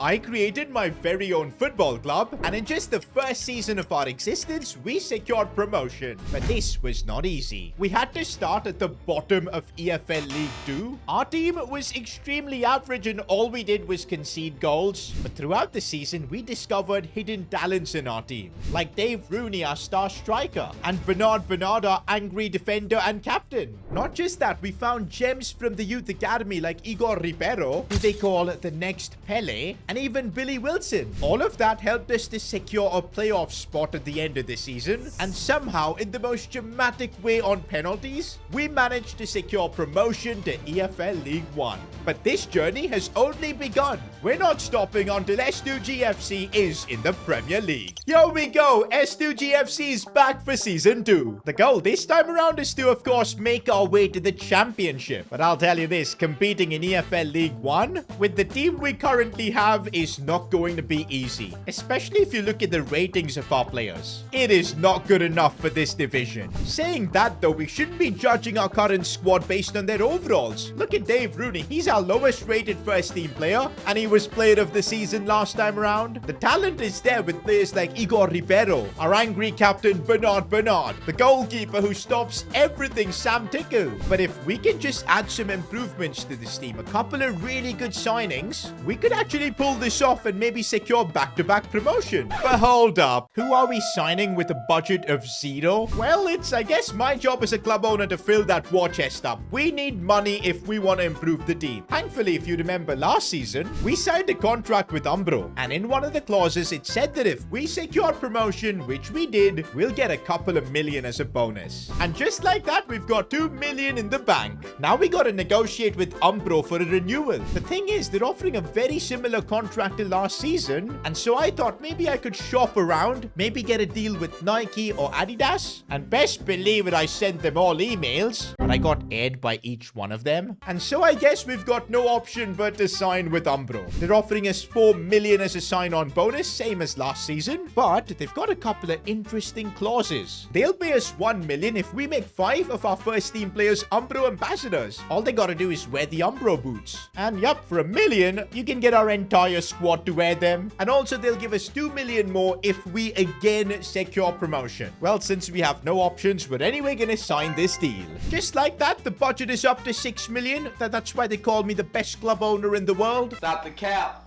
I created my very own football club, and in just the first season of our existence, we secured promotion. But this was not easy. We had to start at the bottom of EFL League 2. Our team was extremely average and all we did was concede goals. But throughout the season, we discovered hidden talents in our team, like Dave Rooney, our star striker, and Bernard, our angry defender and captain. Not just that, we found gems from the youth academy like Igor Ribeiro, who they call the next Pele, and even Billy Wilson. All of that helped us to secure a playoff spot at the end of the season, and somehow, in the most dramatic way on penalties, we managed to secure promotion to EFL League 1. But this journey has only begun. We're not stopping until S2G FC is in the Premier League. Here we go, S2G FC is back for Season 2. The goal this time around is to, of course, make our way to the Championship. But I'll tell you this, competing in EFL League 1 with the team we currently have is not going to be easy. Especially if you look at the ratings of our players. It is not good enough for this division. Saying that though, we shouldn't be judging our current squad based on their overalls. Look at Dave Rooney. He's our lowest rated first team player, and he was player of the season last time around. The talent is there with players like Igor Ribeiro, our angry captain Bernard, the goalkeeper who stops everything Sam Tickle. But if we can just add some improvements to this team, a couple of really good signings, we could actually pull this off and maybe secure back-to-back promotion. But hold up, who are we signing with a budget of 0? Well, it's I guess my job as a club owner to fill that war chest up. We need money if we want to improve the team. Thankfully, if you remember last season, we signed a contract with Umbro, and in one of the clauses it said that if we secure promotion, which we did, we'll get a couple of million as a bonus. And just like that, we've got 2 million in the bank. Now we gotta negotiate with Umbro for a renewal. The thing is, they're offering a very similar contract to last season, and so I thought maybe I could shop around, maybe get a deal with Nike or Adidas, and best believe it, I sent them all emails, but I got aired by each one of them. And so I guess we've got no option but to sign with Umbro. They're offering us 4 million as a sign-on bonus, same as last season, but they've got a couple of interesting clauses. They'll pay us 1 million if we make 5 of our first team players Umbro ambassadors. All they gotta do is wear the Umbro boots. And yup, for 1 million, you can get our entire squad to wear them. And also they'll give us 2 million more if we again secure promotion. Well, since we have no options, we're anyway gonna sign this deal. Just like that, the budget is up to 6 million. That's why they call me the best club owner in the world. Stop the cap.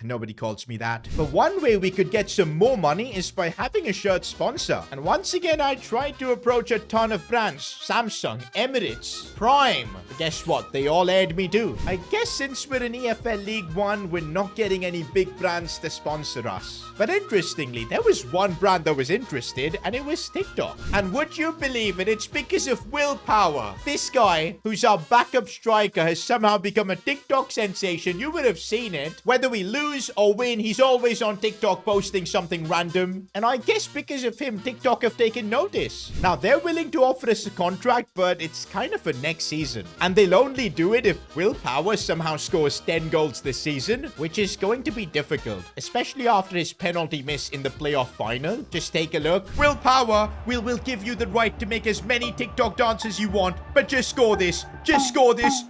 Nobody calls me that. But one way we could get some more money is by having a shirt sponsor. And once again, I tried to approach a ton of brands. Samsung, Emirates, Prime. But guess what? They all aired me too. I guess since we're in EFL League 1, we're not getting any big brands to sponsor us. But interestingly, there was one brand that was interested, and it was TikTok. And would you believe it? It's because of willpower. This guy, who's our backup striker, has somehow become a TikTok sensation. You would have seen it. Whether we lose or win, he's always on TikTok posting something random. And I guess because of him, TikTok have taken notice. Now, they're willing to offer us a contract, but it's kind of for next season. And they'll only do it if Willpower somehow scores 10 goals this season, which is going to be difficult, especially after his penalty miss in the playoff final. Just take a look. Willpower, we'll give you the right to make as many TikTok dances you want, but just score this. Just score this.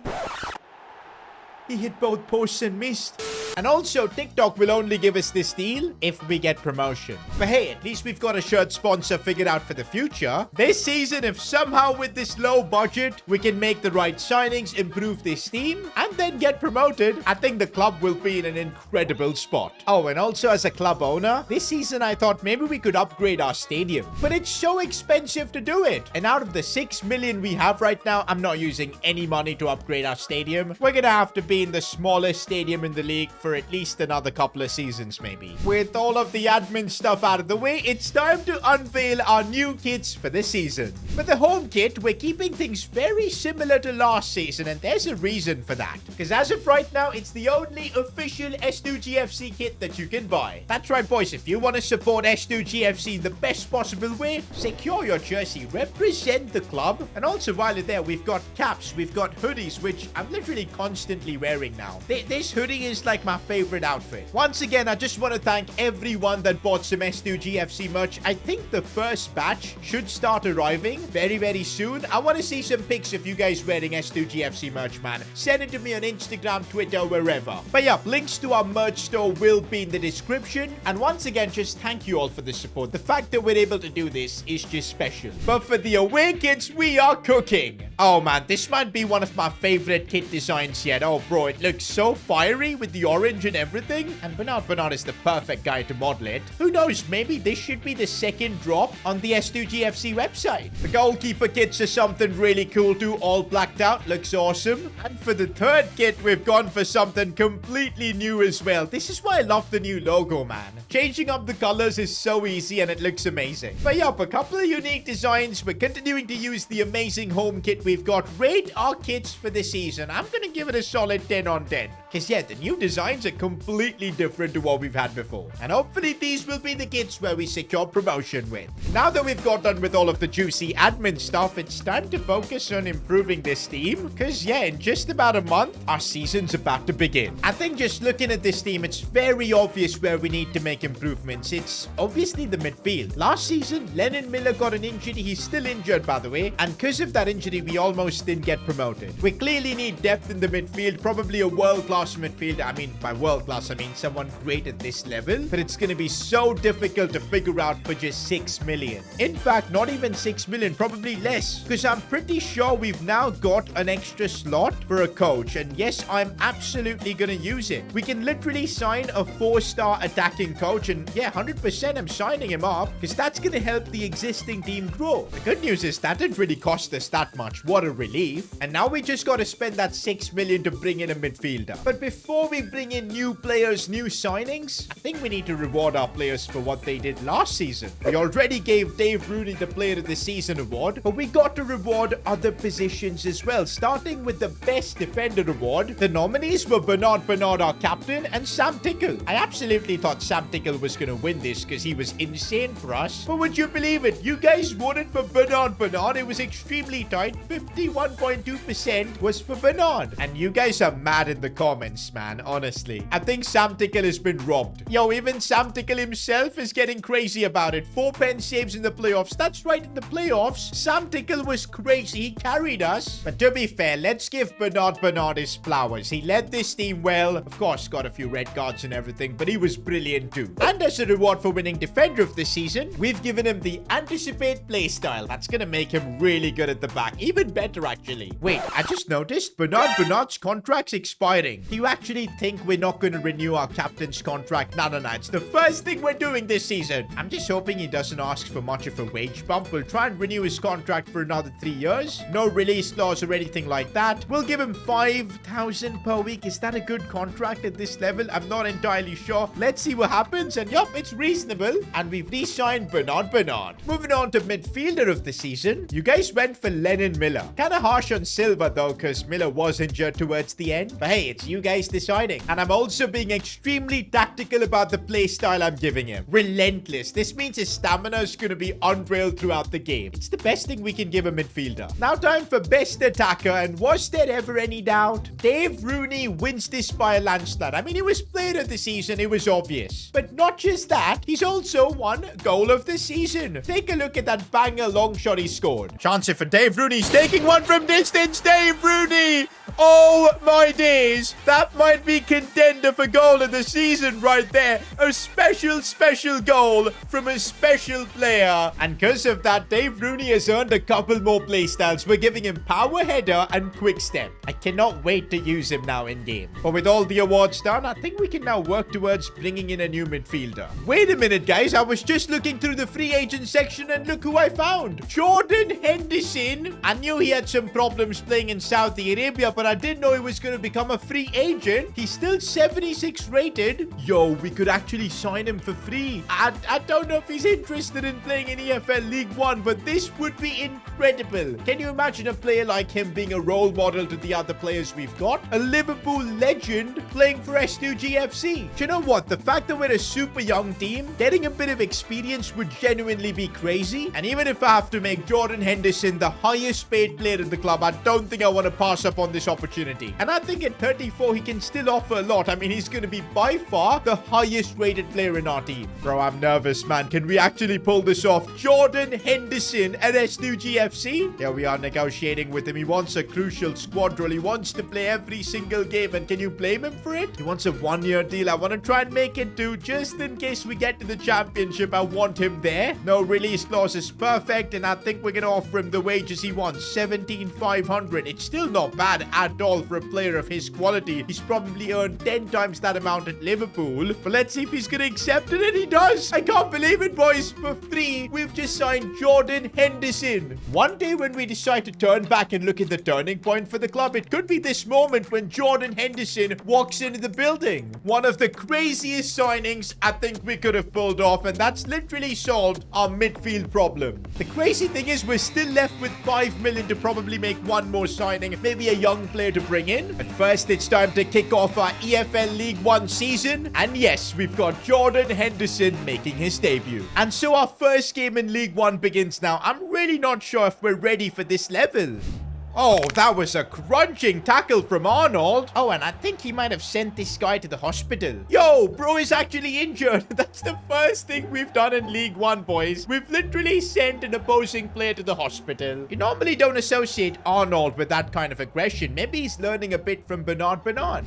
He hit both posts and missed. And also, TikTok will only give us this deal if we get promotion. But hey, at least we've got a shirt sponsor figured out for the future. This season, if somehow with this low budget, we can make the right signings, improve this team, and then get promoted, I think the club will be in an incredible spot. Oh, and also as a club owner, this season I thought maybe we could upgrade our stadium. But it's so expensive to do it. And out of the 6 million we have right now, I'm not using any money to upgrade our stadium. We're gonna have to be in the smallest stadium in the league for at least another couple of seasons maybe. With all of the admin stuff out of the way, it's time to unveil our new kits for this season. For the home kit, we're keeping things very similar to last season, and there's a reason for that. Because as of right now, it's the only official S2G FC kit that you can buy. That's right, boys. If you want to support S2G FC in the best possible way, secure your jersey, represent the club. And also while you're there, we've got caps, we've got hoodies, which I'm literally constantly wearing now. This hoodie is like my my favorite outfit. Once again, I just want to thank everyone that bought some S2G FC merch. I think the first batch should start arriving very soon. I want to see some pics of you guys wearing S2G FC merch, man. Send it to me on Instagram, Twitter, wherever. But yeah, links to our merch store will be in the description. And once again, just thank you all for the support. The fact that we're able to do this is just special. But for the away kits, we are cooking. Oh man, this might be one of my favorite kit designs yet. Oh bro, it looks so fiery with the orange and everything. And Bernard is the perfect guy to model it. Who knows, maybe this should be the second drop on the S2G FC website. The goalkeeper kits are something really cool too, all blacked out, looks awesome. And for the third kit, we've gone for something completely new as well. This is why I love the new logo, man. Changing up the colors is so easy and it looks amazing. But yup, a couple of unique designs. We're continuing to use the amazing home kit we've got. Rate our kits for this season. I'm gonna give it a solid 10 on 10. Because yeah, the new designs are completely different to what we've had before. And hopefully these will be the kits where we secure promotion with. Now that we've got done with all of the juicy admin stuff, it's time to focus on improving this team. Because yeah, in just about a month, our season's about to begin. I think just looking at this team, it's very obvious where we need to make improvements. It's obviously the midfield. Last season, Lennon Miller got an injury. He's still injured, by the way. And because of that injury, we almost didn't get promoted. We clearly need depth in the midfield, probably a world-class midfielder. I mean, by world-class, I mean someone great at this level. But it's going to be so difficult to figure out for just 6 million. In fact, not even 6 million, probably less. Because I'm pretty sure we've now got an extra slot for a coach. And yes, I'm absolutely going to use it. We can literally sign a 4-star attacking coach. And yeah, 100% I'm signing him up. Because that's going to help the existing team grow. The good news is that didn't really cost us that much. What a relief. And now we just got to spend that 6 million to bring in a midfielder. But before we bring in new players, new signings, I think we need to reward our players for what they did last season. We already gave Dave Rooney the Player of the Season award, but we got to reward other positions as well, starting with the Best Defender award. The nominees were Bernard, our captain, and Sam Tickle. I absolutely thought Sam Tickle was going to win this because he was insane for us. But would you believe it? You guys voted for Bernard. It was extremely tight. 51.2% was for Bernard. And you guys are mad in the comments, man, honestly. I think Sam Tickle has been robbed. Yo, even Sam Tickle himself is getting crazy about it. 4 pen saves in the playoffs. That's right, in the playoffs, Sam Tickle was crazy. He carried us. But to be fair, let's give Bernard his flowers. He led this team well. Of course, got a few red cards and everything, but he was brilliant too. And as a reward for winning Defender of the Season, we've given him the Anticipate playstyle. That's gonna make him really good at the back. Even better, actually. Wait, I just noticed Bernard's contract's expiring. Do you actually think we're not going to renew our captain's contract? No. It's the first thing we're doing this season. I'm just hoping he doesn't ask for much of a wage bump. We'll try and renew his contract for another 3 years. No release clause or anything like that. We'll give him 5,000 per week. Is that a good contract at this level? I'm not entirely sure. Let's see what happens. And yup, it's reasonable. And we've re-signed Bernard. Moving on to midfielder of the season. You guys went for Lennon Miller. Kind of harsh on Silva though, because Miller was injured towards the end. But hey, it's you guys deciding. And I'm also being extremely tactical about the play style I'm giving him. Relentless. This means his stamina is going to be unreal throughout the game. It's the best thing we can give a midfielder. Now time for best attacker. And was there ever any doubt? Dave Rooney wins this by a landslide. I mean, he was player of the season. It was obvious. But not just that, he's also won goal of the season. Take a look at that banger long shot he scored. Chance it for Dave Rooney. He's taking one from distance. Dave Rooney. Oh my days. That might be contender for goal of the season right there. A special goal from a special player. And because of that, Dave Rooney has earned a couple more playstyles. We're giving him power header and quick step. I cannot wait to use him now in game. But with all the awards done, I think we can now work towards bringing in a new midfielder. Wait a minute, guys. I was just looking through the free agent section and look who I found. Jordan Henderson. I knew he had some problems playing in Saudi Arabia, but I didn't know he was going to become a free agent. He's still 76 rated. Yo, we could actually sign him for free. I don't know if he's interested in playing in EFL League One, but this would be incredible. Can you imagine a player like him being a role model to the other players we've got? A Liverpool legend playing for S2G FC. Do you know what? The fact that we're a super young team, getting a bit of experience would genuinely be crazy. And even if I have to make Jordan Henderson the highest paid player in the club, I don't think I want to pass up on this opportunity. And I think at 34 24. He can still offer a lot. I mean, he's going to be by far the highest rated player in our team. Bro, I'm nervous, man. Can we actually pull this off? Jordan Henderson at S2G FC. Here we are negotiating with him. He wants a crucial squad role. He wants to play every single game. And can you blame him for it? He wants a one-year deal. I want to try and make it do just in case we get to the championship. I want him there. No release clause is perfect. And I think we're going to offer him the wages he wants. 17,500. It's still not bad at all for a player of his quality. He's probably earned 10 times that amount at Liverpool. But let's see if he's going to accept it. And he does. I can't believe it, boys. For free, we've just signed Jordan Henderson. One day when we decide to turn back and look at the turning point for the club, it could be this moment when Jordan Henderson walks into the building. One of the craziest signings I think we could have pulled off, and that's literally solved our midfield problem. The crazy thing is we're still left with 5 million to probably make one more signing, maybe a young player to bring in. But first, it's time to kick off our EFL League One season. And yes, we've got Jordan Henderson making his debut. And so our first game in League One begins now. I'm really not sure if we're ready for this level. Oh, that was a crunching tackle from Arnold. Oh, and I think he might have sent this guy to the hospital. Yo, bro is actually injured. That's the first thing we've done in League One, boys. We've literally sent an opposing player to the hospital. You normally don't associate Arnold with that kind of aggression. Maybe he's learning a bit from Bernard.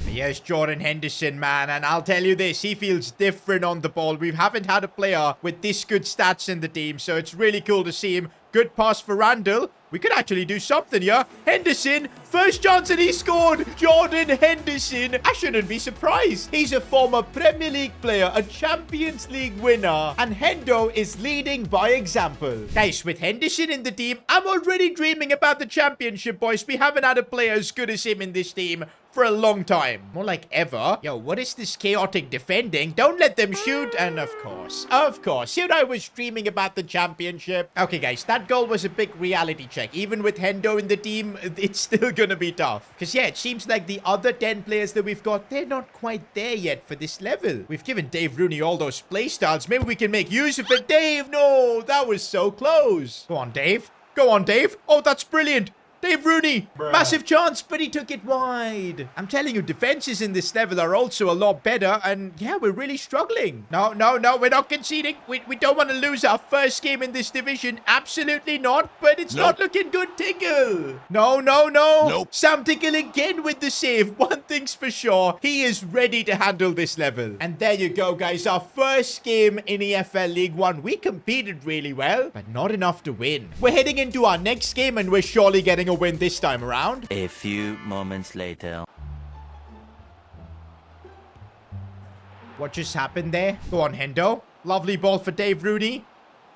Here's Jordan Henderson, man. And I'll tell you this, he feels different on the ball. We haven't had a player with this good stats in the team, so it's really cool to see him. Good pass for Randall. We could actually do something here. Henderson, first chance and he scored. Jordan Henderson. I shouldn't be surprised. He's a former Premier League player, a Champions League winner. And Hendo is leading by example. Guys, with Henderson in the team, I'm already dreaming about the championship, boys. We haven't had a player as good as him in this team for a long time. More like ever. Yo, what is this chaotic defending? Don't let them shoot. And of course, here I was dreaming about the championship. Okay, guys, that goal was a big reality check. Even with Hendo in the team, it's still gonna be tough. Because, yeah, it seems like the other 10 players that we've got, they're not quite there yet for this level. We've given Dave Rooney all those play styles. Maybe we can make use of it. Dave, no, that was so close. Go on, Dave. Go on, Dave. Oh, that's brilliant. Dave Rooney, massive chance, but he took it wide. I'm telling you, defenses in this level are also a lot better, and yeah, we're really struggling. No, we're not conceding. We don't want to lose our first game in this division. Absolutely not, but it's not looking good, Tickle. No. Nope. Sam Tickle again with the save. One thing's for sure, he is ready to handle this level. And there you go, guys, our first game in EFL League One. We competed really well, but not enough to win. We're heading into our next game, and we're surely getting a win this time around. A few moments later. What just happened there? Go on, Hendo. Lovely ball for Dave Rooney.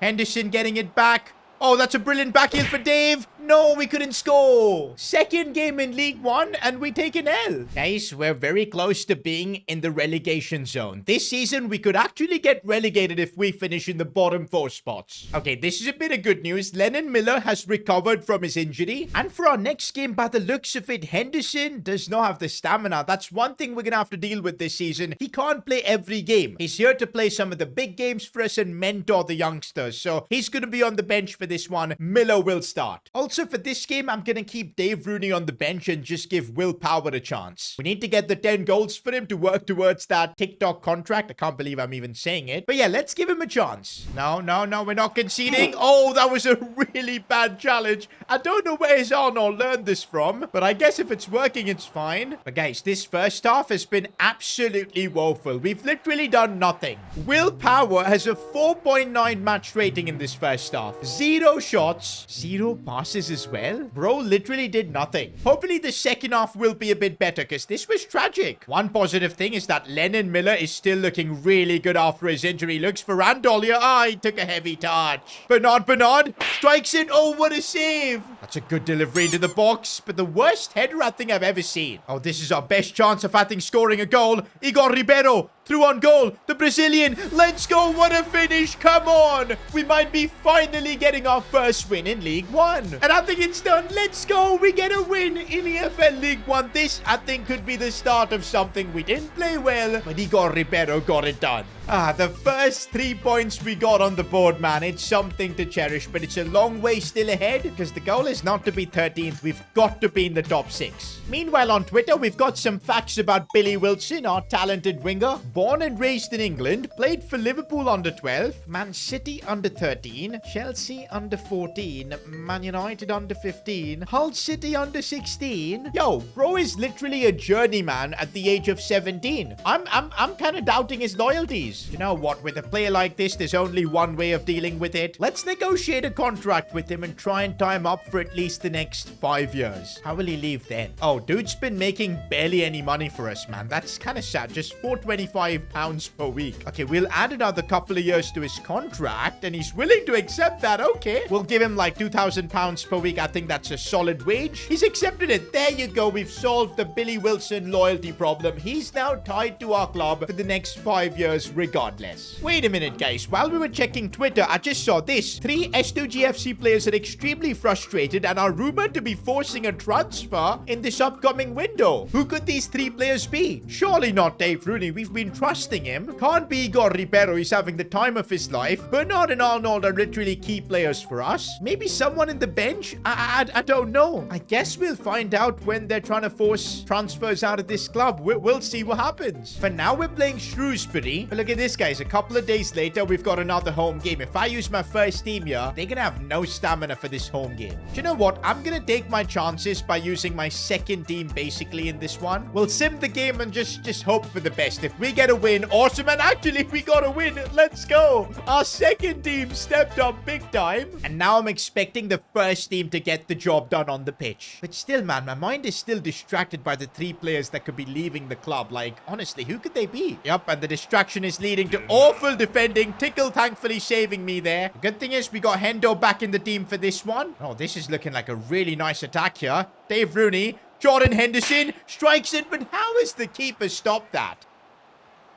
Henderson getting it back. Oh, that's a brilliant backheel for Dave. No, we couldn't score. Second game in League One, and we take an L. Guys, we're very close to being in the relegation zone. This season, we could actually get relegated if we finish in the bottom 4 spots. Okay, this is a bit of good news. Lennon Miller has recovered from his injury. And for our next game, by the looks of it, Henderson does not have the stamina. That's one thing we're going to have to deal with this season. He can't play every game. He's here to play some of the big games for us and mentor the youngsters. So he's going to be on the bench for this one. Miller will start. Also, for this game, I'm going to keep Dave Rooney on the bench and just give Will Power a chance. We need to get the 10 goals for him to work towards that TikTok contract. I can't believe I'm even saying it. But yeah, let's give him a chance. No, we're not conceding. Oh, that was a really bad challenge. I don't know where his Arnold learned this from, but I guess if it's working, it's fine. But guys, this first half has been absolutely woeful. We've literally done nothing. Will Power has a 4.9 match rating in this first half. 0 shots, 0 passes as well. Bro literally did nothing. Hopefully the second half will be a bit better because this was tragic. One positive thing is that Lennon Miller is still looking really good after his injury. Looks for Randall here. He took a heavy touch. Bernard strikes it. Oh, what a save. That's a good delivery into the box, but the worst header I think I've ever seen. Oh, this is our best chance of, I think, scoring a goal. Igor Ribeiro. through on goal. The Brazilian. Let's go. What a finish. Come on. We might be finally getting our first win in League One. And I think it's done. Let's go. We get a win in EFL League One. This, I think, could be the start of something. We didn't play well, but Igor Ribeiro got it done. The first 3 points we got on the board, man. It's something to cherish, but it's a long way still ahead because the goal is not to be 13th. We've got to be in the top 6. Meanwhile, on Twitter, we've got some facts about Billy Wilson, our talented winger. Born and raised in England, played for Liverpool under 12, Man City under 13, Chelsea under 14, Man United under 15, Hull City under 16. Yo, bro is literally a journeyman at the age of 17. I'm kind of doubting his loyalties. You know what? With a player like this, there's only one way of dealing with it. Let's negotiate a contract with him and try and tie him up for at least the next 5 years. How will he leave then? Oh, dude's been making barely any money for us, man. That's kind of sad. Just £425 per week. Okay, we'll add another couple of years to his contract, and he's willing to accept that. Okay, we'll give him like £2,000 per week. I think that's a solid wage. He's accepted it. There you go. We've solved the Billy Wilson loyalty problem. He's now tied to our club for the next 5 years regardless. Wait a minute, guys. While we were checking Twitter, I just saw this. 3 S2G FC players are extremely frustrated and are rumored to be forcing a transfer in this upcoming window. Who could these 3 players be? Surely not Dave Rooney. We've been trusting him. Can't be Igor Ribeiro. He's having the time of his life. Bernard and Arnold are literally key players for us. Maybe someone in the bench? I don't know. I guess we'll find out when they're trying to force transfers out of this club. We'll see what happens. For now, we're playing Shrewsbury. But look at this, guys. A couple of days later, we've got another home game. If I use my first team here, they're gonna have no stamina for this home game. Do you know what? I'm gonna take my chances by using my second team basically in this one. We'll sim the game and just hope for the best. If we get a win, awesome. And actually, we got a win. Let's go. Our second team stepped up big time. And now I'm expecting the first team to get the job done on the pitch. But still, man, my mind is still distracted by the 3 players that could be leaving the club. Like, honestly, who could they be? Yep, and the distraction is leading to awful defending. Tickle thankfully saving me there. The good thing is we got Hendo back in the team for this one. Oh, this is looking like a really nice attack here. Dave Rooney, Jordan Henderson strikes it, but how has the keeper stopped that?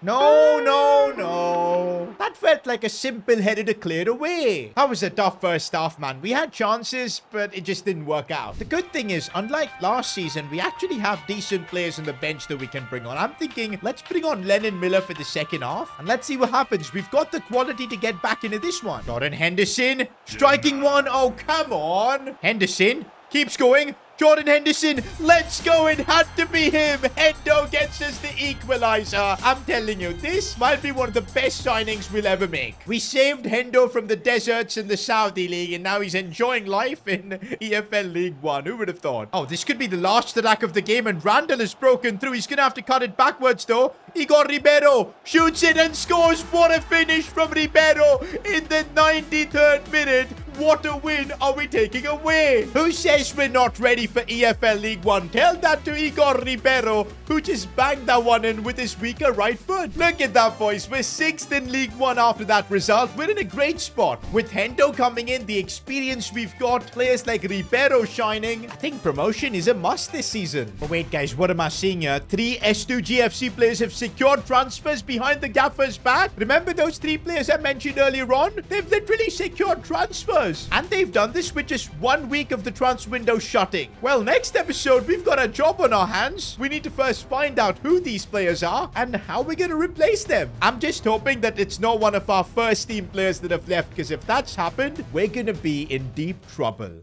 No, no, no. That felt like a simple header cleared away. That was a tough first half, man. We had chances, but it just didn't work out. The good thing is, unlike last season, we actually have decent players on the bench that we can bring on. I'm thinking, let's bring on Lennon Miller for the second half, and let's see what happens. We've got the quality to get back into this one. Jordan Henderson, striking one. Oh, come on. Henderson keeps going. Jordan Henderson, let's go. It had to be him. Hendo gets us the equalizer. I'm telling you, this might be one of the best signings we'll ever make. We saved Hendo from the deserts in the Saudi League, and now he's enjoying life in EFL League One. Who would have thought? Oh, this could be the last attack of the game, and Randall has broken through. He's going to have to cut it backwards, though. Igor Ribeiro shoots it and scores. What a finish from Ribeiro in the 93rd minute. What a win are we taking away? Who says we're not ready for EFL League One? Tell that to Igor Ribeiro, who just banged that one in with his weaker right foot. Look at that, boys. We're 6th in League One after that result. We're in a great spot. With Hendo coming in, the experience we've got, players like Ribeiro shining, I think promotion is a must this season. But wait, guys, what am I seeing here? 3 S2G FC players have secured transfers behind the gaffer's back. Remember those 3 players I mentioned earlier on? They've literally secured transfers. And they've done this with just 1 week of the transfer window shutting. Well, next episode, we've got a job on our hands. We need to first find out who these players are and how we're going to replace them. I'm just hoping that it's not one of our first team players that have left, because if that's happened, we're going to be in deep trouble.